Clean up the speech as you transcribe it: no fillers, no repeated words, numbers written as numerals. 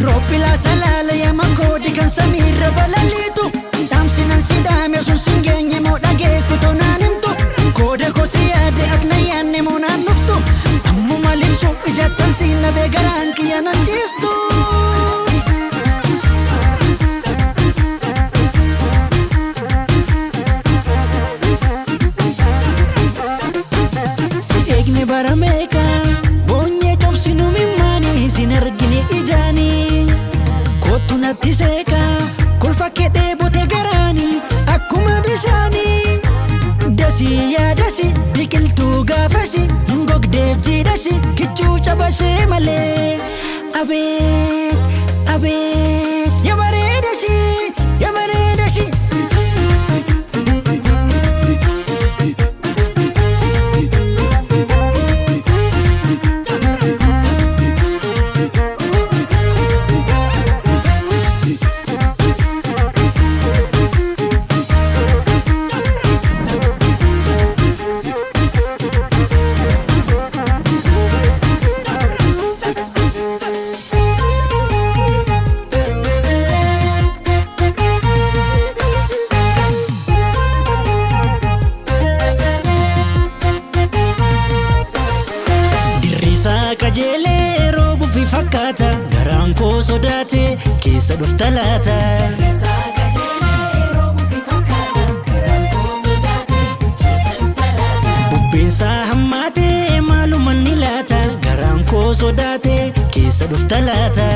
Roppila salala yama koodi kan samiirra balaliitu. Dhaamsinan si dhaame sun sin geenye moo dhageessitoo naan himtu. Kooda koo si yaade akna yaanne moo naan dhuftu. Ammuma libsu ijattan siin nabee garaan kiyya nan ciistu. Si eegne bara meeqa boonyee cobsinu mimmaanii sin argine ijaanii. Kootu natti seeqa kolfa kedhee bote garaanii akkuma bishaanii. Dasii yaadasi biqiltuu gaafasi hin gogdeef jiidhasi kichuu cabashee malee. Abeet abeet yaa bareedasi yaa bareedasi. Kajeelee roobuufi fakkaata garaan koo sodaate keessa dhufta laata. Bubbeensaa hammaatee maalumaan ni laata garaan koo sodaate keessa dhufta laata.